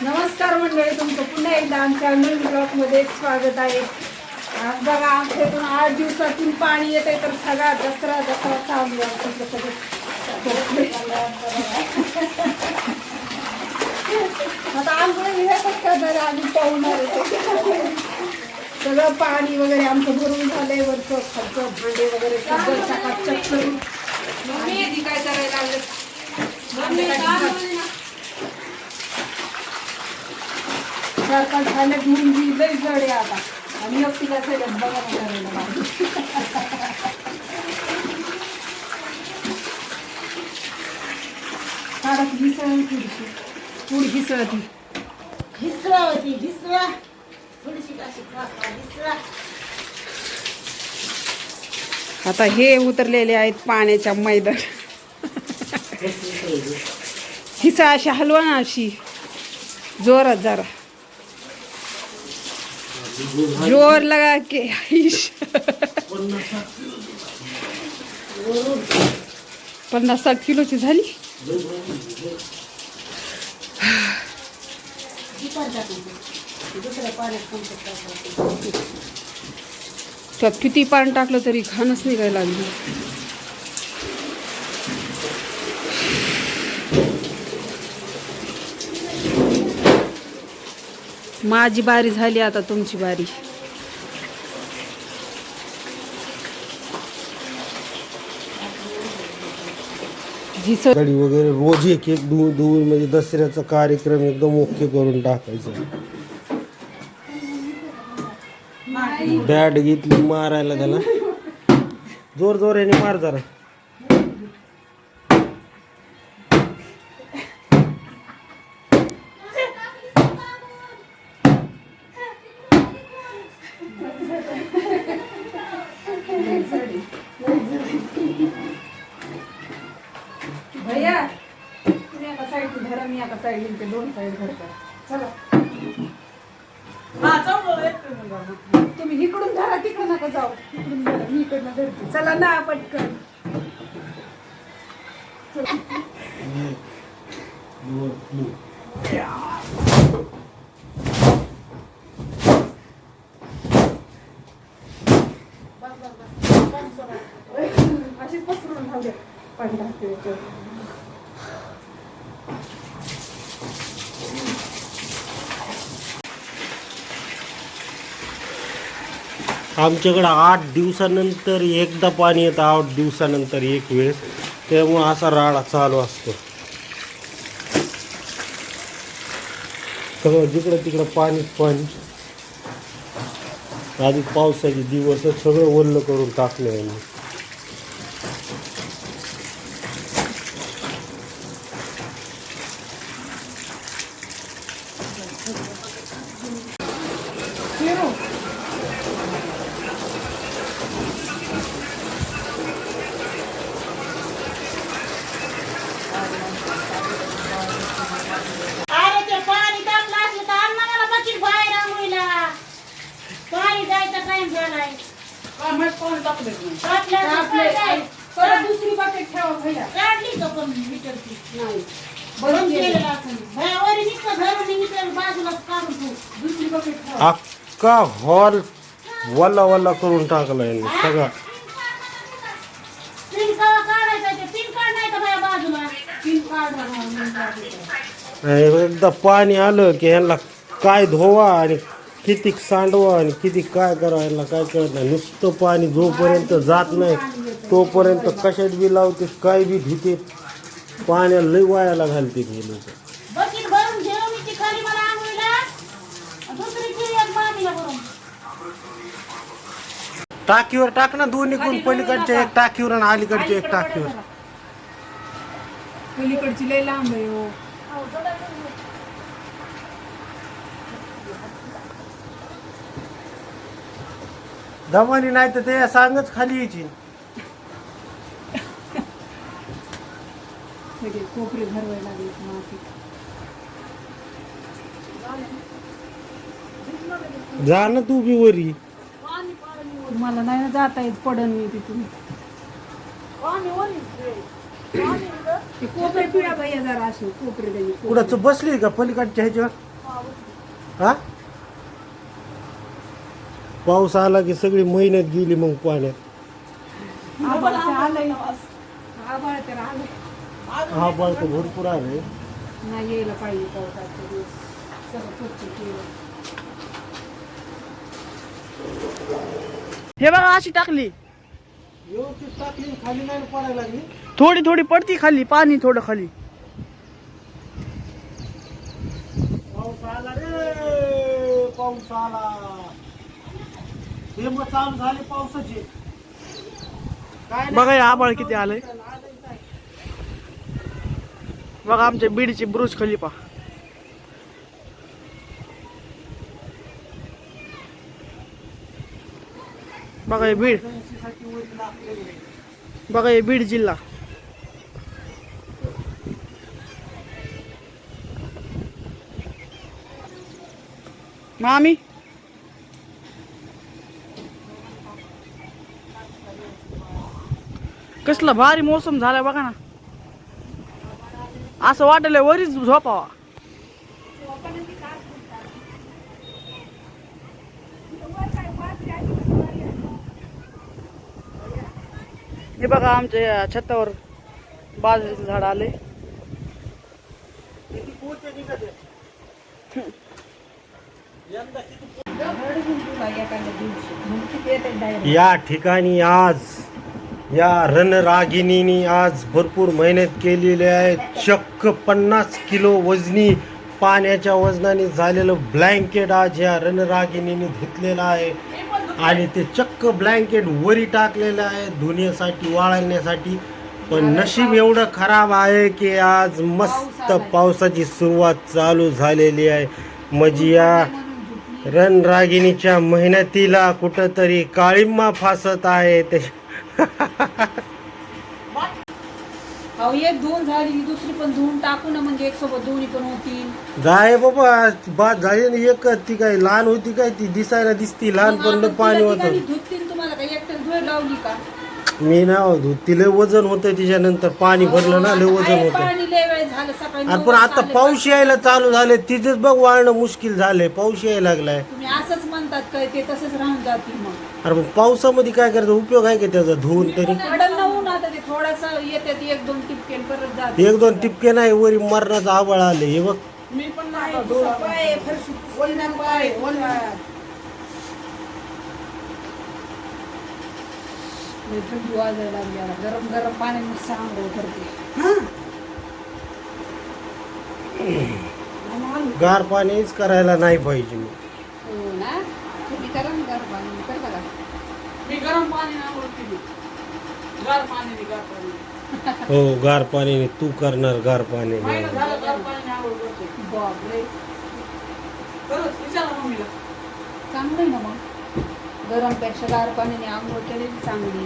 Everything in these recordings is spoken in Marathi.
नमस्कार मंडळी, तुमचं पुन्हा एकदा आमच्या नवीन ब्लॉगमध्ये स्वागत आहे. आज बघा आमच्या इथून 8 दिवसातून पाणी येत आहे, तर सगळा दसरा चालू आहे. आता आंघोळ विहायच करणार आम्ही पाहुणार सगळं पाणी वगैरे आमचं भरून झालंय. वरचं खालचं भांडे वगैरे सगळं चकाचक करून काय करायला लागलं. चार पाच झाल्यात मुलगी लई जड आहे आता आणि एकटीला सगळ्यात बघा करायला काढत हिसळ थोडीशी पुढ हिसळती हिसळा थोडीशी अशी हिसळा. आता हे उतरलेले आहेत पाण्याच्या मैदान. हिसळ अशी हलवा ना, अशी जोरात जरा जोर लगा के 50-60 किलोची झाली. त्यात किती पाणी टाकलं तरी घाणच निघायला लागली. माझी बारी झाली, आता तुमची बारी. कडी वगैरे रोज एक दूर म्हणजे दसऱ्याचा कार्यक्रम एकदम ओके करून टाकायचा. बॅट घेतली मारायला, त्याला जोर जोराने मार जरा. भैया तुम्ही एका साईड धरा, मी एका साईड ते दोन साईड धरतात. चला तुम्ही इकडून धरा, तिकडं नका जाऊ. इकडून धरा, मी इकडनं धरते. चला ना पटकन. अशीच पसरून राहू द्या. पाणी टाकते याच्यावर. आमच्याकडं 8 दिवसानंतर एकदा पाणी येतं, 8 दिवसानंतर एक वेळेस. त्यामुळं असा राडा चालू असतो. सगळं जिकडं तिकडं पाणी. आधी पावसाचे दिवस सगळं ओलं करून टाकलं यांनी. अरे ते पाणी टाकलं असलं तर अण्णा मला बकीट बाहेर आंघोळीला. पाणी जायचा टाइम झालाय. दुसरी बाकेट ठेवा भैया. काढली का पण मीटरची? नाही, बंद केलेलं असेल. भयावरी नुसतं धरून मीटर बाजूलाच काढून ठेव. दुसरी बाकेट ठेवा. अख्खा हॉल वल्ला करून टाकला यांनी सगळा. पिन कवा काढायचा ते पिन काढ, नाही तर भया बाजूला पिन काढ. एकदा पाणी आलं की ह्यांना काय धुवा आणि किती सांडवा आणि किती काय करावं, ह्यांना काय कळत नाही. नुसतं पाणी जोपर्यंत जात नाही तोपर्यंत कशात बी लावते, काय बी धुते. पाण्याला लई वायाला घालते हे लोक. बकीट भरून घेऊन मी ती खाली मला आंघोळीला, दुसरी ती एक मामीला भरून. टाकीवर टाक ना, दोन्ही कोण, पलीकडच्या एक टाकीवर आणि अलीकडच्या एक टाकीवर. पलीकडची लई लांब आहे हो. दमानी नाही तर ते सांगच खाली यायची. सगळे कोपरे भरवायला लागले माती. जा ना तू बी वरी. मला नाही ना जाता येत, पडन मी तिथून. ते कोपरे पिळा भैया जरा असे कोपरे द्यायचे. कुणाचं बसली का पलीकडच्या ह्याच्यावर? हा पाऊस आला की सगळी मेहनत गेली मग पाण्यात आभाळ तर आलंय. आभाळ तर आलंय. हा बळ तर भरपूर आहे नाही यायला पाहिजे पावसाचे दिवस. सगळं स्वच्छ केलं. हे बघा अशी टाकली व्यवस्थित टाकली खाली नाही पडायला लागली थोडी थोडी पडती खाली पाणी थोडं खाली पाऊस आला रे पाऊस आला हे मग चालू झाले पावसाचे काय बघा हे आभाळ किती आलंय बघा आमच्या बीडची बुरुज खलिफा बघा हे बीड बघा हे बीड जिल्हा मामी कसला भारी मोसम झालाय बघा ना असं वाटलंय वरीच झोपावा हे बघा आमच्या या छतावर बाजरीचं झाड आले या ठिकाणी आज या रणरागिणीने आज भरपूर मेहनत केलेली आहे चक्क 50 किलो वजनी पाण्याच्या वजनाने झालेलं ब्लँकेट आज या रणरागिणीने धुतलेलं आहे आणि ते चक्क ब्लँकेट वरी टाकलेलं आहे धुण्यासाठी वाळवण्यासाठी पण नशीब एवढं खराब आहे की आज मस्त पावसाची सुरुवात चालू झालेली आहे म्हणजे या रणरागिणीच्या मेहनतीला कुठंतरी काळिंबा फासत आहे ते अहो एक धुवून झाली की दुसरी पण धुवून टाकू ना म्हणजे एक सोबत दोन्ही पण होतील. जाय बाबा बाद झाली ना एक ती काय लहान होती काय ती दिसायला दिसती लहानपण पाणी होतं धुततील तुम्हाला काय एकट्याने धुय लावली का? मी ना तिला वजन होतं तिच्यानंतर पाणी भरलं ना लय वजन आहे, होतं पाणी लय वेळ झालं सकाळी आणि 9 पण आता वाजता पाऊस यायला चालू झाले तिथेच बघ वाळणं मुश्किल झालंय पाऊस यायला लागलाय तुम्ही असंच म्हणतात काय ते तसंच राहून जातील मग अरे मग पावसामध्ये काय करायचं उपयोग आहे का त्याचा धुवून तरी पडल ना ऊन आता ते थोडस येतात एक दोन टिपके परत जाते. एक दोन टिपके नाही वरी मरणाचं आबळ आले हे बघ मी पण पाय, फरशी, ओलना पाय, ओलना. लय थंडी वाजायला लागली आता. गरम गरम पाण्याने सांगो करते. गार पाणीच करायला नाही पाहिजे मग हो ना तुम्ही करा ना गरम पाणी करता का? मी गरम पाणी आंघोळ केली गार पाणी गार पाणी हो गार पाणीने तू करणार गार पाणी महिना झाला गार पाणी आंघोळ करते बापरे खरंच विचारा मम्मीला चांगलं आहे ना मग गरमपेक्षा गार पाण्याने आंघोळ केलेली चांगली.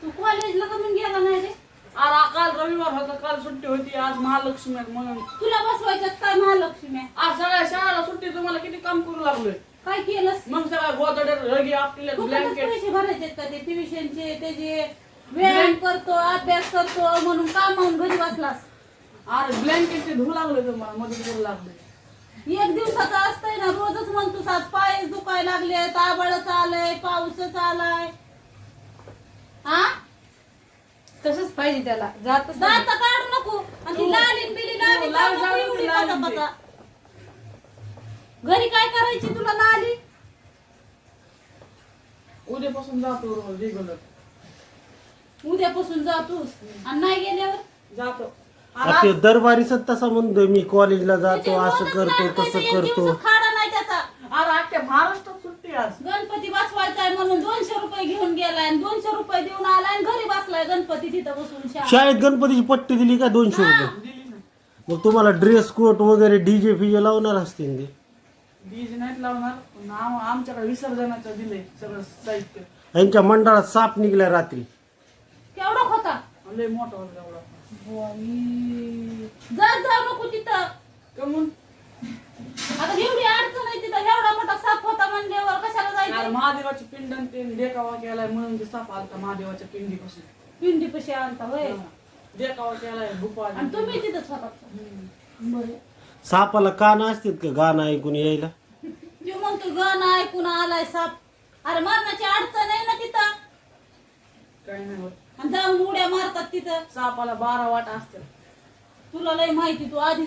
तू कॉलेजला कमून गेला नाही रे अरे काल रविवार होता काल सुट्टी होती आज महालक्ष्मी आहे म्हणून तुला बसवायच्यात काय महालक्ष्मी आज सगळ्या शाळेला सुट्टी तुम्हाला किती काम करू लागलोय काय केलंस मग सगळ्या गोदडे रगी आपले फुकटच ब्लँकेट पैसे भरायचे का ते ट्युशनचे त्याचे व्यायाम करतो अभ्यास करतो म्हणून कामावून घरी बसलास अरे ब्लँकेट ते धुवू लागले तुम्हाला मदत करू लागले एक दिवसाचं असतंय ना रोजच म्हणतो आज पाय दुखायला लागले आभाळच आलंय पाऊसच आलाय हा तसंच पाहिजे त्याला जातच नाही. दात काढू नको आणि ती लालीन बिली लावी लाल चालू नको जाळून एवढी ती लालीन पचा पचा. घरी काय करायची तुला लाली उद्यापासून जातो रेग्युलर उद्यापासून जातोस आणि नाही गेल्यावर जातो आता ते दरबारीच तसा म्हणतोय मी कॉलेजला जातो त्याचे असं रोजच करतो नाटकं तसं एक करतो दिवसात खाडा नाही त्याचा अरे अख्ख्या महाराष्ट्रात सुट्टी आज गणपती बसवायचा आहे म्हणून 200 रुपये घेऊन गेलाय आणि 200 रुपये देऊन आलाय आणि घरी बसलाय गणपती तिथं बसून शाळेत. शाळेत गणपतीची पट्टी दिली का 200 रुपये दिली ना मग तुम्हाला ड्रेस कोट वगैरे डीजे फिजे लावणार असतील ते डीजे नाहीत लावणार पण आमच्याकडे विसर्जनाचं दिले सगळं साहित्य यांच्या मंडळात साप निघल्या रात्री केवढा होता लय मोठा होता एवढा जाऊ नको तिथं कमून आता एवढी अडचण आहे तिथं एवढा मोठा साप होता म्हणल्यावर कशाला अरे जायचं महादेवाची पिंड आणि ते देखावा केलाय म्हणून ते साप आलता महादेवाच्या पिंडीपासून पिंडी पशी आणता होय देखावा केलाय भूपाल आणि तुम्ही तिथंच होता बरं सापाला कान असतात का गाणं ऐकून यायला? तू म्हणतो गाणं ऐकून आलाय साप. अरे मरणाची अडचण आहे ना तिथं. काय नाही होत. आणि जाऊन उड्या मारतात तिथं. सापाला 12 वाट असते. तुला लय माहिती, तू आधी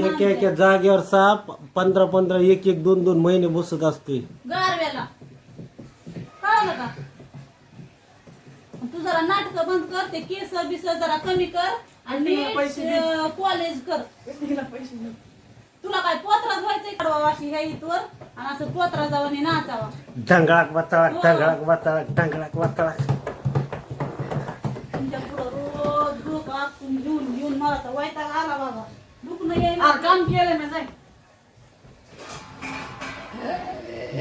एक एक जागेवर साप 15 एक 2 महिने बसत असतोय. गारव्याला कळलं का? तू जरा नाटक बंद कर, ते केस बिस जरा कमी कर आणि कॉलेज कर. तुला काय पोत्राच व्हायचंय काढवा अशी ह्या इथवर आणि असं पोत्रा जाऊन नाचावा. ढंगळाक वाचाळाक ढंगळाक वाचाळाक ढंगळाक वाचाळाक. तुमच्या पुढं रोज डोकं आखून घेऊन घेऊन मला तर वैताग आला बाबा. दुखणं यायला. काम केलं मी जाय.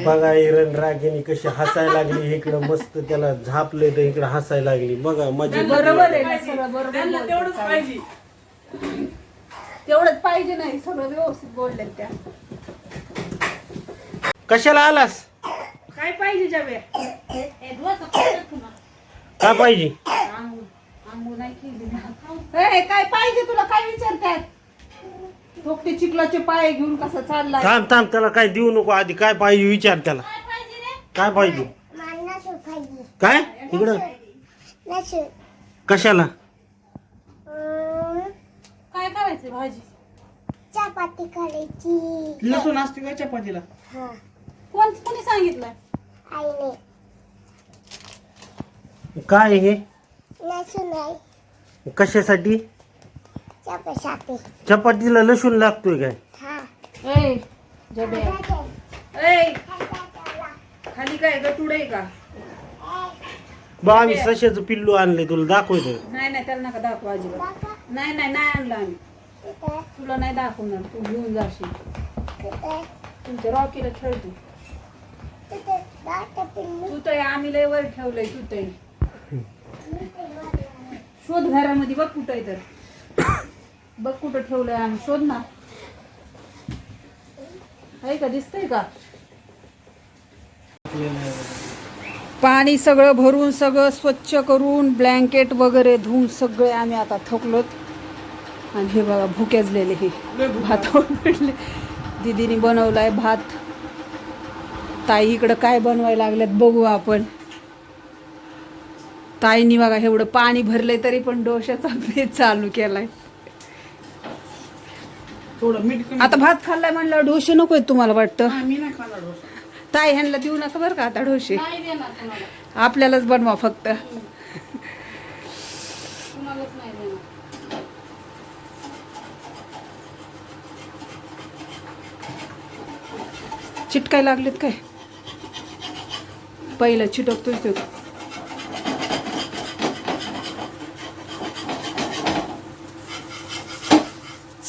बघा इरण रागिनी कशी हसायला लागली. इकडं मस्त त्याला झापले तर इकडं हसायला लागली. बघा मजा. बरोबर आहे ना, सगळं बरोबर त्यांना बोलते. तेवढंच पाहिजे. तेवढंच पाहिजे नाही, सगळं व्यवस्थित बोलले त्या. कशाला आलास? काय पाहिजे जावे? हे डोसं खायचं पुन्हा. काय पाहिजे? आंघोळ नाही केली ना. ए, काय पाहिजे तुला? काय विचारतात? फक्त चिखलाचे पाय घेऊन कसा चाललाय? थांब थांब, त्याला काय देऊ नको. आधी काय पाहिजे विचार त्याला. काय पाहिजे रे? काय पाहिजे? काय इकडं कशाला? काय करायचं भाजी? चपाती करायची. लसूण असते का चपातीला? हा, कोणी सांगितलं? आईने. काय हे लसूण आहे कशासाठी? चपाती. चपातीला लसूण लागतोय काय? हा. ए, जबे. ए, खाली काय गटुड आहे का? बा आम्ही सशाचं पिल्लू आणले, तुला दाखवतो. नाही नाही, त्याला नका दाखवा अजिबात. नाही नाही, नाही आणलं आम्ही. तिथे तुला नाही दाखवणार, तू घेऊन जाशील. तिथे तुमच्या रॉकीला खेळतो. तिथे दाट पिल्लू. तू तर आम्ही लय वर ठेवलंय. तू तर शोध घरामध्ये, बघ कुठं आहे तर. बघ कुठं ठेवलंय आम्ही, शोध ना. आहे का? दिसतंय का? पाणी सगळं भरून, सगळं स्वच्छ करून, ब्लँकेट वगैरे धुवून सगळे आम्ही आता थकलोत. आणि हे बघा भुकेजलेले हे भातावर पडले. दीदीने बनवलाय भात. ताई इकडं काय बनवायला लागल्यात बघू आपण. ताईनी बघा एवढं पाणी भरलंय तरी पण डोशाचा बेत चालू केलाय. थोडं मीठ कमी. आता भात खाल्लाय म्हणलं डोसे नकोय तुम्हाला वाटतं? हा, मी नाही खाणार डोसा. ताई ह्यांना देऊ नका बरं का आता डोसे. नाही देणार कुणाला. आपल्यालाच बनवा फक्त. कुणालाच नाही देणार. चिटकाय लागलेत काय? पहिलं चिटकतोय तो.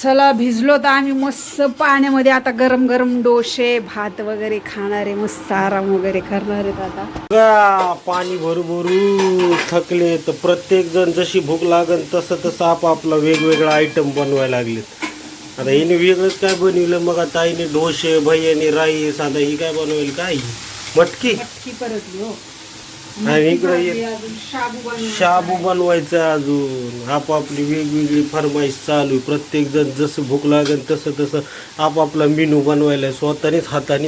चला भिजलो तर आम्ही मस्त पाण्यामध्ये आता गरम गरम डोसे भात वगैरे खाणारे, मस्त आराम वगैरे करणार आहेत आता. बघा, पाणी भरू भरू थकले तर प्रत्येक जण जशी भूक लागल तसं तसं आपापला वेगवेगळा आयटम बनवायला लागलेत. आता हिने वेगळंच काय बनवलं. मग आता आईने डोसे, भैयाने राईस. आता ही काय बनवेल? काय मटकी मटकी परतली हो. आणि इकडे ये अजून शाबू बनवून शाबू बनवायचं. अजून आपापली वेगवेगळी फरमाईश चालू आहे. प्रत्येक जण जसं भूक लागेल तसं तसं आपापला मेनू बनवायला स्वतःनेच हाताने.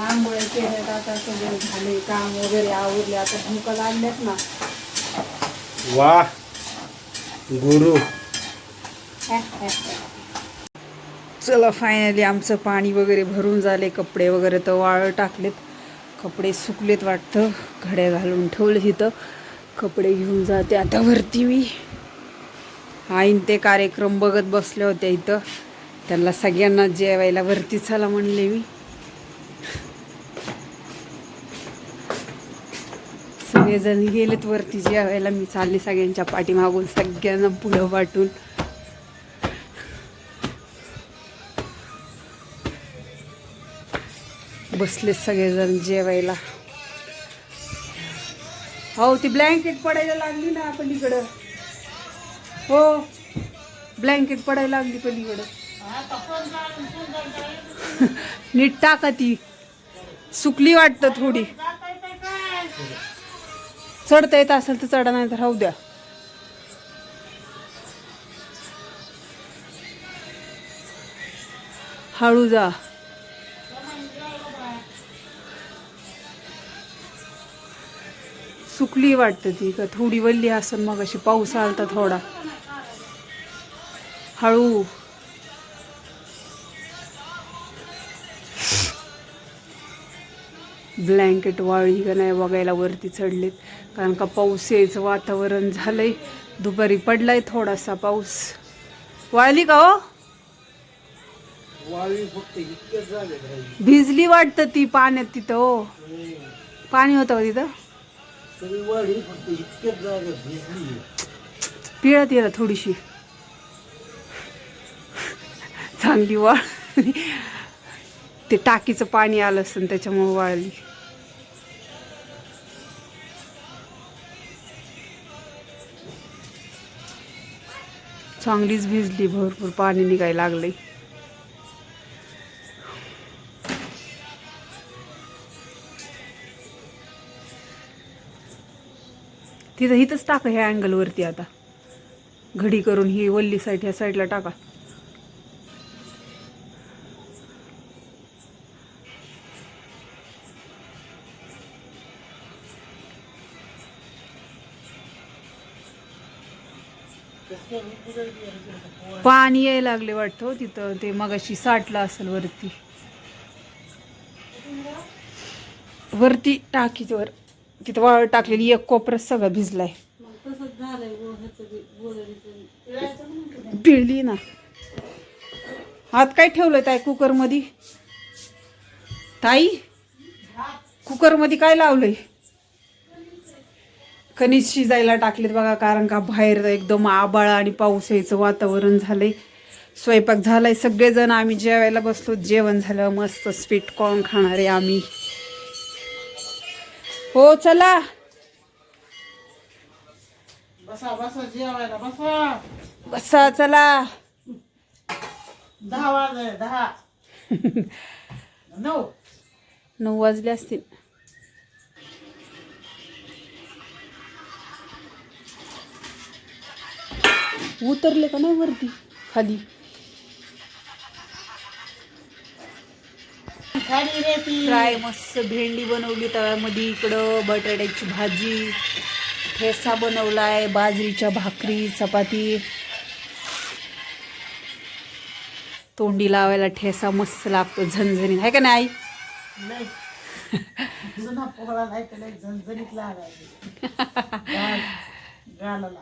आंघोळ्या केल्यात आता, सगळं झाले काम वगैरे आवरले. आता भूका लागल्यात ना. वा गुरु. चला फायनली आमचं पाणी वगैरे भरून झाले. कपडे वगैरे तर वाळत टाकलेत. कपडे सुकलेत वाटतं. घड्या घालून ठेवले तिथं. कपडे घेऊन जाते आता वरती मी. आईन ते कार्यक्रम बघत बसले होते इथं. त्यांना सगळ्यांना जेवायला वरती चला म्हणले मी. सगळेजण गेलेत वरती जेवायला. मी चालले सगळ्यांच्या पाठीमागून, सगळ्यांना पुढं वाटून. बसले सगळेजण जेवायला. हो ती ब्लँकेट पडायला लागली ना पलीकडं. हो ब्लँकेट पडायला लागली पलीकडं. नीट टाका ती. सुकली वाटतं थोडी. चढता येत असेल तर चढा, नाही तर राहू द्या. हळू जा. सुकली वाटतं ती का थोडी वल्ली असन, मग अशी पाऊस आलता थोडा. हळू. ब्लँकेट वाळी का नाही बघायला वरती चढलेत, कारण का पाऊस यायचं वातावरण झालंय. दुपारी पडलाय थोडासा पाऊस. वाळली का हो? वाळवी फक्त इतकेच झाले नाही. भिजली वाटतं ती पाण्यात तिथं. हो, पाणी होतं का तिथं? सगळी वाळी फक्त इतकेच झाले, भिजली. पिळा तिला थोडीशी, चांगली वाळ. ते टाकीचं पाणी आलं असतं त्याच्यामुळे वाळली. चांगलीच भिजली, भरपूर पाणी निघायला लागलंय. तिथं इथंच टाका ह्या अँगलवरती. आता घडी करून ही वल्ली साईड ह्या साईडला टाका. पाणी यायला लागले वाटतं हो तिथं. ते मगाशी साठलं असेल वरती. वरती टाकीच्या वर तिथं वाळ टाकलेली एक कोपऱ्यात सगळा भिजलाय. मग तसंच झालंय ह्याचं बी, गोधडीचं. पिळली ना. आत काय ठेवलंय ताई कुकर मध्ये? ताई कुकर मध्ये काय लावलंय? कणीस शिजायला टाकलेत बघा, कारण का बाहेर एकदम आबाळ आणि पाऊस यायचं वातावरण झालंय. स्वयंपाक झालाय, सगळेजण आम्ही जेवायला बसलो. जेवण झालं, मस्त स्वीट कॉर्न खाणार आहे आम्ही. हो चला बसा बसा जेवायला बसा. बसा चला. 10 वाजले 10. 9 वाजले असतील. उतरले का नाही वरती खाली? खाली रेती. फ्राय मस्त भेंडी बनवली तव्यामध्ये. इकडं बटाट्याची भाजी, ठेसा बनवलाय, बाजरीच्या भाकरी, चपाती. तोंडी लावायला ठेसा मस्त लागतो, झणझणीत आहे का नाही आई? नाही जुना पोळा नाही तर लय झणझणीत लागायचे गालाला.